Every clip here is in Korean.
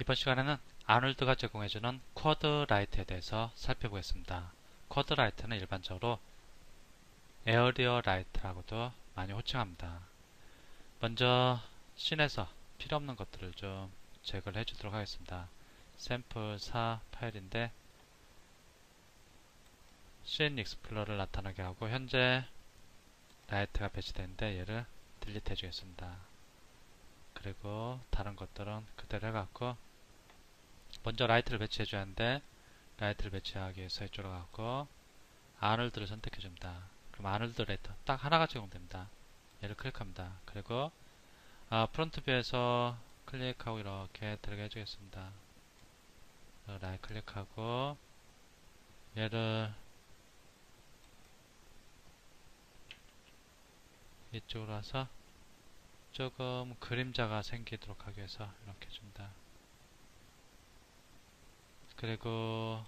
이번 시간에는 아놀드가 제공해주는 쿼드라이트에 대해서 살펴보겠습니다. 쿼드라이트는 일반적으로 에어리어 라이트라고도 많이 호칭합니다. 먼저 씬에서 필요없는 것들을 좀 제거를 해주도록 하겠습니다. 샘플 4 파일인데 씬 익스플로러를 나타나게 하고 현재 라이트가 배치되는데 얘를 딜리트 해주겠습니다. 그리고 다른 것들은 그대로 해갖고 먼저 라이트를 배치해줘야 하는데 라이트를 배치하기 위해서 이쪽으로 가고 아놀드를 선택해줍니다. 그럼 아놀드 라이트 딱 하나가 제공됩니다. 얘를 클릭합니다. 그리고 프론트 뷰에서 클릭하고 이렇게 들어가 해주겠습니다. 라이트 클릭하고 얘를 이쪽으로 와서 조금 그림자가 생기도록 하기 위해서 이렇게 줍니다. 그리고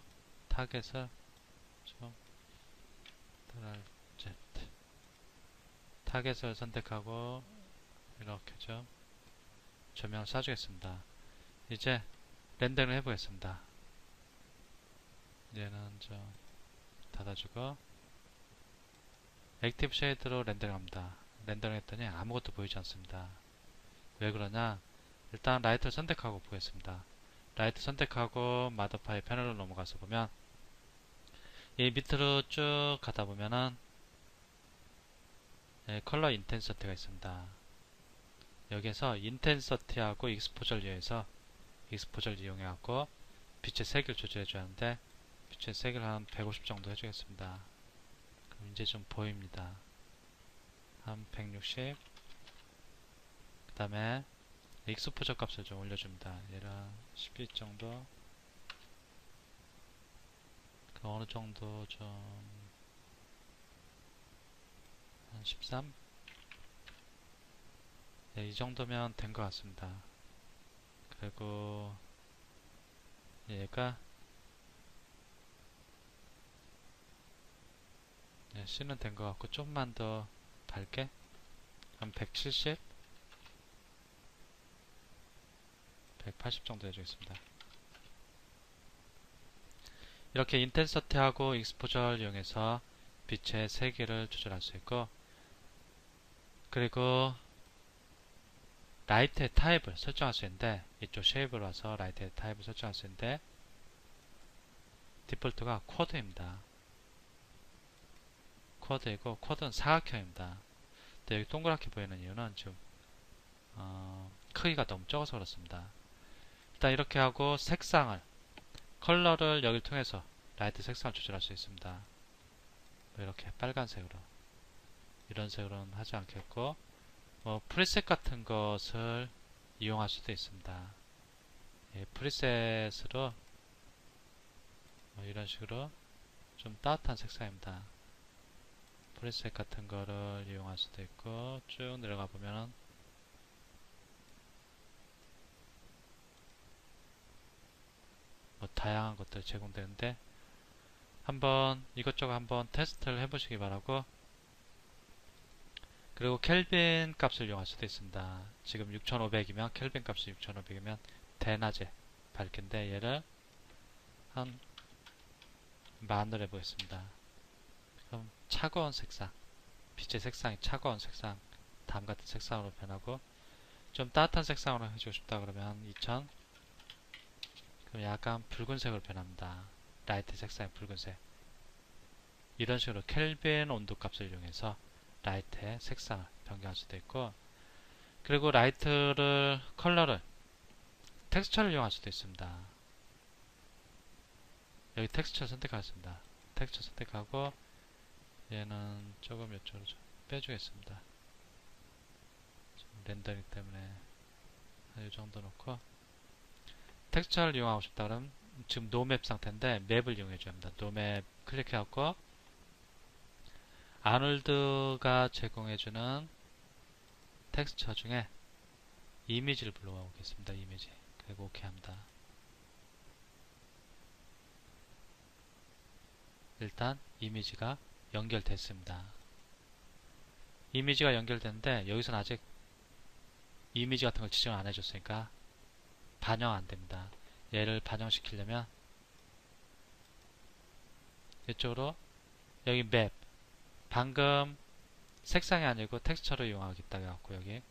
타겟을 좀 Z 타겟을 선택하고 이렇게 좀 조명을 쏴주겠습니다. 이제 렌더링을 해보겠습니다. 얘는 좀 닫아주고 액티브 쉐이드로 렌더링 합니다. 렌더링 했더니 아무것도 보이지 않습니다. 왜 그러냐? 일단 라이트를 선택하고 보겠습니다. 라이트 선택하고 마더파일 패널로 넘어가서 보면 이 밑으로 쭉 가다 보면은 컬러 인텐서티가 있습니다. 여기에서 인텐서티하고 익스포저를 이용해서 익스포저를 이용해갖고 빛의 색을 조절해줘야 하는데 빛의 색을 한 150 정도 해주겠습니다. 그럼 이제 좀 보입니다. 한 160. 그 다음에 익스포저 값을 좀 올려줍니다. 얘를 12 정도. 그 어느 정도 좀 한 13. 네, 이 정도면 된 것 같습니다. 그리고 얘가 네, C는 된 것 같고 조금만 더 밝게 한 170, 180 정도 해주겠습니다. 이렇게 인텐서티하고 익스포저를 이용해서 빛의 세기를 조절할 수 있고 그리고 라이트의 타입을 설정할 수 있는데 이쪽 쉐입으로 와서 라이트의 타입을 설정할 수 있는데 디폴트가 쿼드입니다. 쿼드이고 쿼드는 사각형입니다. 근데 여기 동그랗게 보이는 이유는 지금 크기가 너무 적어서 그렇습니다. 일단 이렇게 하고 색상을 컬러를 여기를 통해서 라이트 색상을 조절할 수 있습니다. 이렇게 빨간색으로 이런 색으로는 하지 않겠고 프리셋 같은 것을 이용할 수도 있습니다. 프리셋으로 이런 식으로 좀 따뜻한 색상입니다. 프리셋 같은 거를 이용할 수도 있고 쭉 내려가 보면은 다양한 것들이 제공되는데 한번 이것저것 한번 테스트를 해보시기 바라고 그리고 켈빈 값을 이용할 수도 있습니다. 지금 6500이면 켈빈 값이 6500이면 대낮에 밝기인데 얘를 한 만으로 해보겠습니다. 그럼 차가운 색상, 빛의 색상이 차가운 색상, 담 같은 색상으로 변하고 좀 따뜻한 색상으로 해주고 싶다 그러면 2000 그럼 약간 붉은색으로 변합니다. 라이트 색상이 붉은색. 이런 식으로 켈빈 온도 값을 이용해서 라이트의 색상을 변경할 수도 있고 그리고 라이트를 컬러를 텍스처를 이용할 수도 있습니다. 여기 텍스처 선택하겠습니다. 텍스처 선택하고 얘는 조금 이쪽으로 좀 빼주겠습니다. 렌더링 때문에 한 이 정도 놓고 텍스처를 이용하고 싶다 그러면 지금 노맵 상태인데 맵을 이용해 줘야 합니다. 노맵 클릭해갖고 아놀드가 제공해주는 텍스처 중에 이미지를 불러오겠습니다. 이미지. 그리고 OK 합니다. 일단 이미지가 연결됐습니다. 이미지가 연결됐는데 여기서는 아직 이미지 같은 걸 지정을 안 해줬으니까 반영 안 됩니다. 얘를 반영시키려면 이쪽으로 여기 맵, 방금 색상이 아니고 텍스처를 이용하겠다 해갖고 여기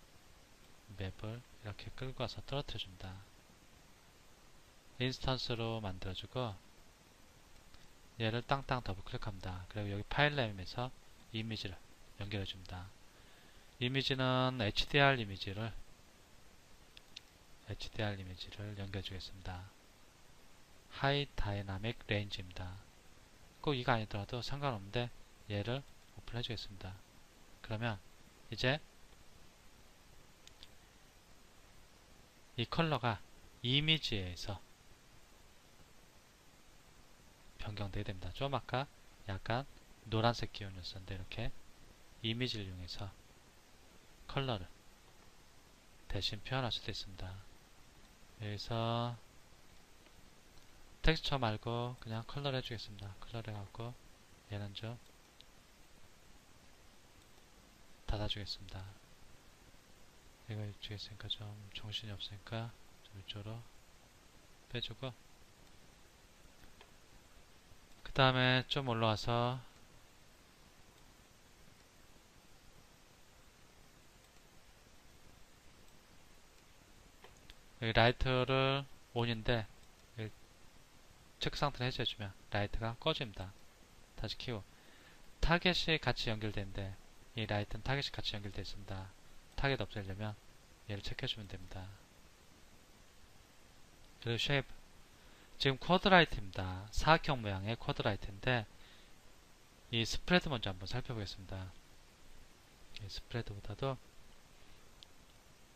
맵을 이렇게 끌고 와서 떨어뜨려 줍니다. 인스턴스로 만들어주고 얘를 땅땅 더블 클릭합니다. 그리고 여기 파일 네임에서 이미지를 연결해 줍니다. 이미지는 HDR 이미지를 연결해 주겠습니다. 하이 다이나믹 레인지입니다. 꼭 이거 아니더라도 상관없는데 얘를 오픈해 주겠습니다. 그러면 이제 이 컬러가 이미지에서 변경되게 됩니다. 좀 아까 약간 노란색 기운이었었는데 이렇게 이미지를 이용해서 컬러를 대신 표현할 수도 있습니다. 여기서 텍스처 말고 그냥 컬러를 해주겠습니다. 컬러를 해갖고 얘는 좀 닫아주겠습니다. 이거 이쪽에 있으니까 좀 정신이 없으니까 좀 이쪽으로 빼주고 그 다음에 좀 올라와서 여기 라이트를 ON인데 체크 상태를 해제해주면 라이트가 꺼집니다. 다시 키고 타겟이 같이 연결되는데 이 라이트는 타겟이 같이 연결되어 있습니다. 타겟 없애려면 얘를 체크해주면 됩니다. 그리고 쉐이프 지금 쿼드라이트입니다. 사각형 모양의 쿼드라이트인데 이 스프레드 먼저 한번 살펴보겠습니다. 이 스프레드보다도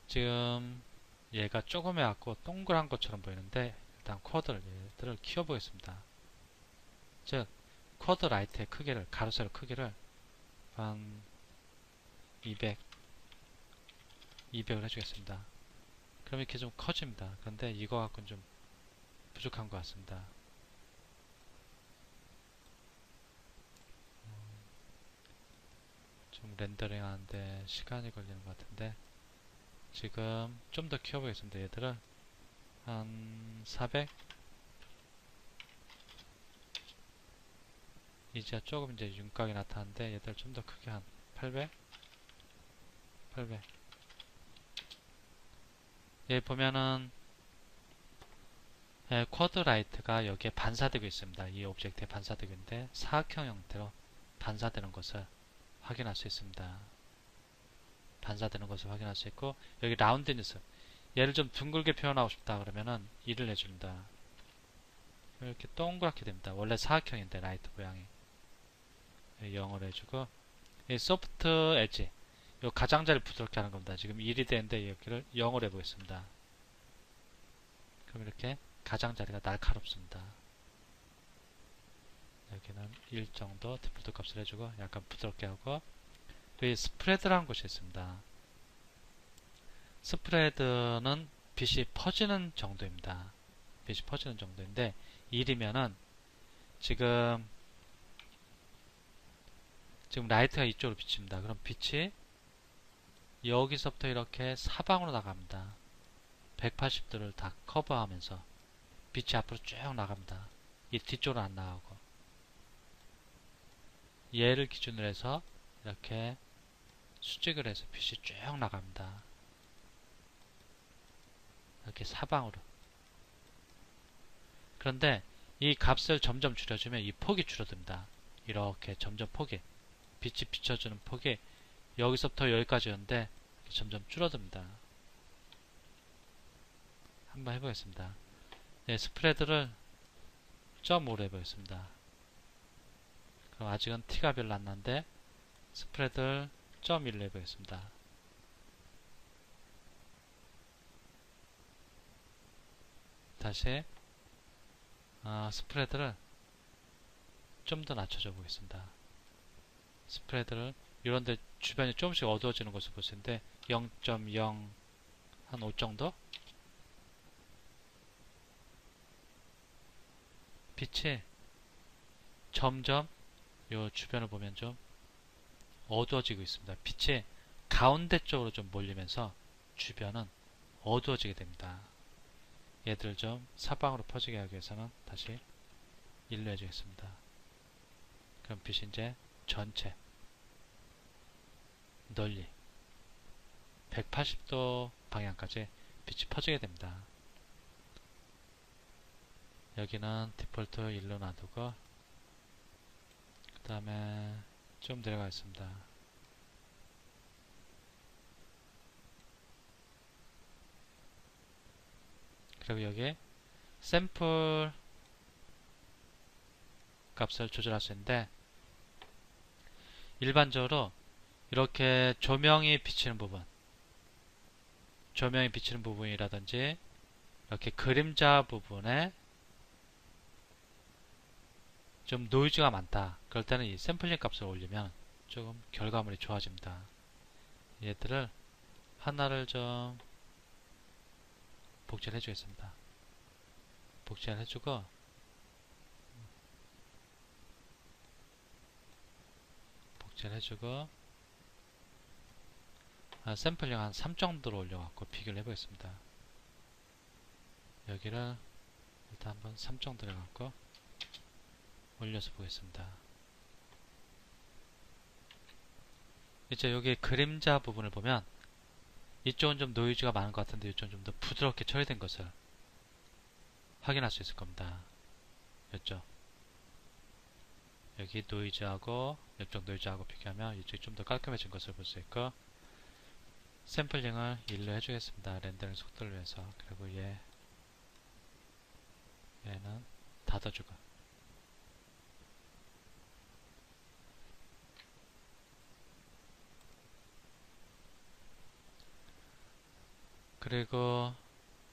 지금 얘가 조금 해갖고 동그란 것처럼 보이는데 일단 얘들을 키워보겠습니다. 즉 쿼드라이트의 크기를 가로세로 크기를 한 200을 해주겠습니다. 그럼 이렇게 좀 커집니다. 그런데 이거 갖고는 좀 부족한 것 같습니다. 좀 렌더링 하는데 시간이 걸리는 것 같은데 지금 좀 더 키워보겠습니다. 얘들을 한 400 이제 조금 이제 윤곽이 나타나는데 얘들 좀 더 크게 한 800 여기 보면은 쿼드라이트가 여기에 반사되고 있습니다. 이 오브젝트에 반사되고 있는데 사각형 형태로 반사되는 것을 확인할 수 있습니다. 반사되는 것을 확인할 수 있고 여기 라운드니스 얘를 좀 둥글게 표현하고 싶다 그러면은 1을 해줍니다. 이렇게 동그랗게 됩니다. 원래 사각형인데 라이트 모양이 0을 해주고 이 소프트 엣지 요 가장자리를 부드럽게 하는 겁니다. 지금 1이 되는데 여기를 0을 해보겠습니다. 그럼 이렇게 가장자리가 날카롭습니다. 여기는 1 정도 디폴트 값을 해주고 약간 부드럽게 하고 여기 스프레드라는 곳이 있습니다. 스프레드는 빛이 퍼지는 정도입니다. 빛이 퍼지는 정도인데 1이면은 지금 라이트가 이쪽으로 비칩니다. 그럼 빛이 여기서부터 이렇게 사방으로 나갑니다. 180도를 다 커버하면서 빛이 앞으로 쭉 나갑니다. 이 뒤쪽으로 안 나가고 얘를 기준으로 해서 이렇게 수직을 해서 빛이 쭉 나갑니다. 이렇게 사방으로. 그런데 이 값을 점점 줄여주면 이 폭이 줄어듭니다. 이렇게 점점 폭이 빛이 비춰주는 폭이 여기서부터 여기까지였는데 점점 줄어듭니다. 한번 해보겠습니다. 네, 스프레드를 0.5로 해보겠습니다. 그럼 아직은 티가 별로 안 나는데 스프레드를 0.1로 해보겠습니다. 다시 스프레드를 좀 더 낮춰줘 보겠습니다. 스프레드를 이런데 주변이 조금씩 어두워지는 것을 볼 수 있는데 0.0 한 5 정도? 빛이 점점 요 주변을 보면 좀 어두워지고 있습니다. 빛이 가운데 쪽으로 좀 몰리면서 주변은 어두워지게 됩니다. 얘들을 좀 사방으로 퍼지게 하기 위해서는 다시 1로 해주겠습니다. 그럼 빛이 이제 전체 널리 180도 방향까지 빛이 퍼지게 됩니다. 여기는 디폴트 1로 놔두고 그 다음에 좀 내려가겠습니다. 그리고 여기에 샘플 값을 조절할 수 있는데 일반적으로 이렇게 조명이 비치는 부분이라든지 이렇게 그림자 부분에 좀 노이즈가 많다. 그럴 때는 이 샘플링 값을 올리면 조금 결과물이 좋아집니다. 얘들을 하나를 좀 복제를 해주겠습니다. 복제를 해주고 샘플링 한 3 정도로 올려갖고 비교를 해보겠습니다. 여기를 일단 한번 3 정도로 해갖고 올려서 보겠습니다. 이제 여기 그림자 부분을 보면 이쪽은 좀 노이즈가 많은 것 같은데 이쪽은 좀 더 부드럽게 처리된 것을 확인할 수 있을 겁니다. 이쪽 여기 노이즈하고 이쪽 노이즈하고 비교하면 이쪽이 좀 더 깔끔해진 것을 볼 수 있고 샘플링을 1로 해주겠습니다. 렌더링 속도를 위해서. 그리고 얘는 닫아주고 그리고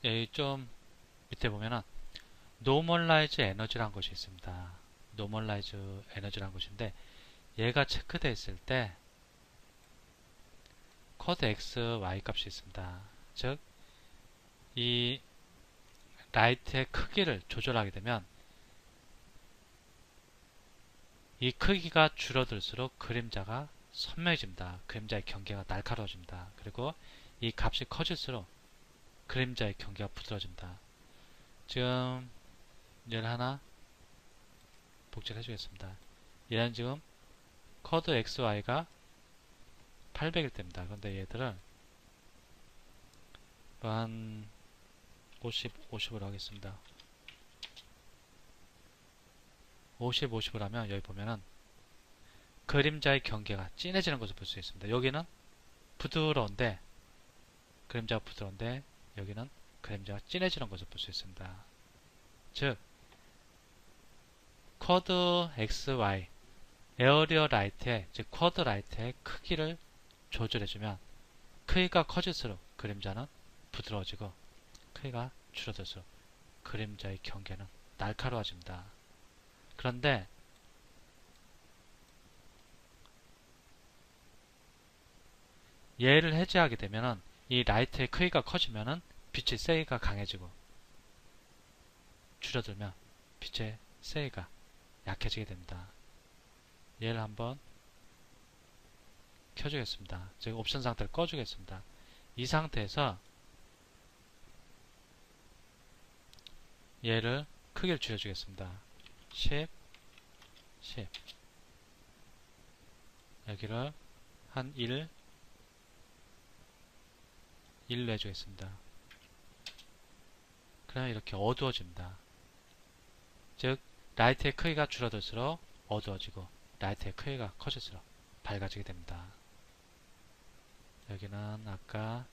여기 좀 밑에 보면은 노멀라이즈 에너지라는 것이 있습니다. 노멀라이즈 에너지라는 것인데 얘가 체크되어 있을 때 코드 x, y 값이 있습니다. 즉 이 라이트의 크기를 조절하게 되면 이 크기가 줄어들수록 그림자가 선명해집니다. 그림자의 경계가 날카로워집니다. 그리고 이 값이 커질수록 그림자의 경계가 부드러워집니다. 지금 얘를 하나 복제를 해주겠습니다. 얘는 지금 코드 XY가 800일 때입니다. 그런데 얘들을 한 50으로 하겠습니다. 50을 하면 여기 보면은 그림자의 경계가 진해지는 것을 볼 수 있습니다. 여기는 부드러운데 그림자가 부드러운데 여기는 그림자가 진해지는 것을 볼 수 있습니다. 즉 쿼드 XY 에어리어 라이트의 즉 쿼드 라이트의 크기를 조절해주면 크기가 커질수록 그림자는 부드러워지고 크기가 줄어들수록 그림자의 경계는 날카로워집니다. 그런데 얘를 해제하게 되면은 이 라이트의 크기가 커지면은 빛의 세기가 강해지고 줄어들면 빛의 세기가 약해지게 됩니다. 얘를 한번 켜주겠습니다. 즉 옵션 상태를 꺼주겠습니다. 이 상태에서 얘를 크기를 줄여주겠습니다. 10 여기를 한 1로 해주겠습니다. 그러면 이렇게 어두워집니다. 즉 라이트의 크기가 줄어들수록 어두워지고 라이트의 크기가 커질수록 밝아지게 됩니다. 여기는 아까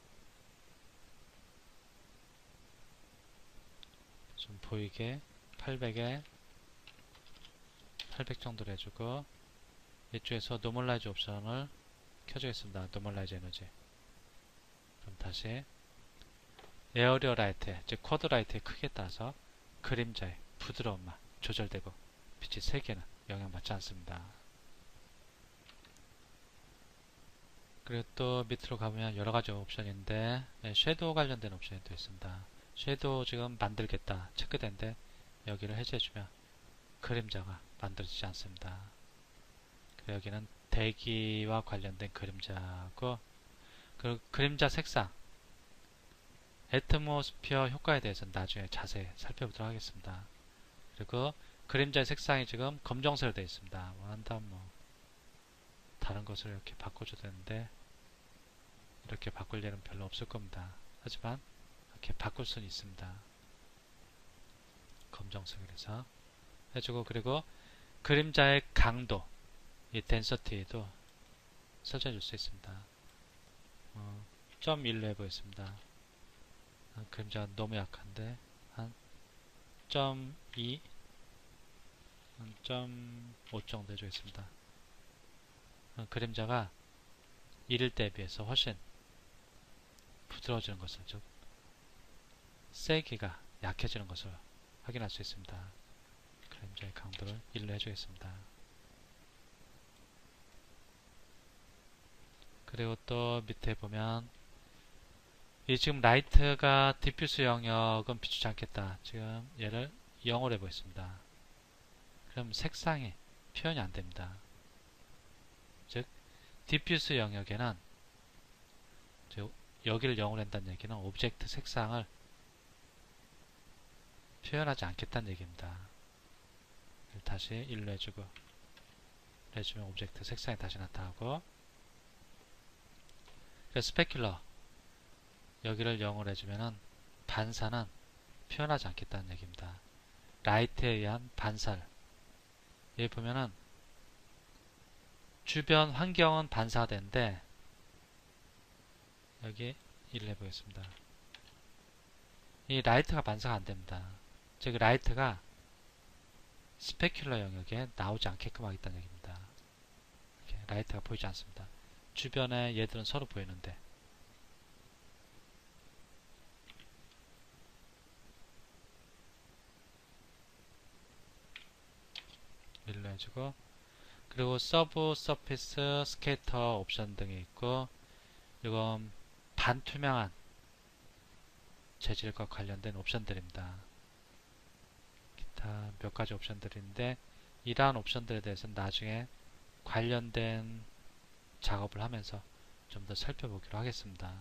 좀 보이게 800에 800 정도로 해주고 이쪽에서 노멀라이즈 옵션을 켜주겠습니다. 노멀라이즈 에너지. 그럼 다시 에어리어 라이트, 즉 쿼드 라이트의 크기에 따라서 그림자의 부드러움만 조절되고 빛의 세기에는 영향받지 않습니다. 그리고 또 밑으로 가보면 여러가지 옵션인데 섀도우 관련된 옵션이 또 있습니다. 섀도우 지금 만들겠다 체크된데 여기를 해제해주면 그림자가 만들어지지 않습니다. 여기는 대기와 관련된 그림자고 그리고 그림자 색상 애트모스피어 효과에 대해서는 나중에 자세히 살펴보도록 하겠습니다. 그리고 그림자의 색상이 지금 검정색으로 되어 있습니다. 원한다면 뭐 다른 것을 이렇게 바꿔줘도 되는데 이렇게 바꿀 일은 별로 없을 겁니다. 하지만 이렇게 바꿀 수는 있습니다. 검정색을 해서 해주고, 그리고 그림자의 강도, 이 덴서티도 설정해 줄 수 있습니다. 0.1로 해보겠습니다. 그림자가 너무 약한데 한 0.2, 0.5 정도 해주겠습니다. 그림자가 1일 때에 비해서 훨씬 부드러워지는 것을, 즉 세기가 약해지는 것을 확인할 수 있습니다. 그림자의 강도를 1로 해주겠습니다. 그리고 또 밑에 보면 이 지금 라이트가 디퓨스 영역은 비추지 않겠다. 지금 얘를 0으로 해보겠습니다. 그럼 색상이 표현이 안됩니다. 즉 디퓨스 영역에는 여기를 0으로 한다는 얘기는 오브젝트 색상을 표현하지 않겠다는 얘기입니다. 다시 1로 해주고 해주면 오브젝트 색상이 다시 나타나고, 스페큘러 여기를 0으로 해주면은 반사는 표현하지 않겠다는 얘기입니다. 라이트에 의한 반사를, 여기 보면은 주변 환경은 반사가 되는데 여기 1을 해보겠습니다. 이 라이트가 반사가 안됩니다. 즉 라이트가 스페큘러 영역에 나오지 않게끔 하겠다는 얘기입니다. 이렇게 라이트가 보이지 않습니다. 주변에 얘들은 서로 보이는데, 일로 해주고, 그리고 서브 서피스 스케이터 옵션 등이 있고, 이건 반투명한 재질과 관련된 옵션들입니다. 기타 몇 가지 옵션들인데 이러한 옵션들에 대해서는 나중에 관련된 작업을 하면서 좀 더 살펴보기로 하겠습니다.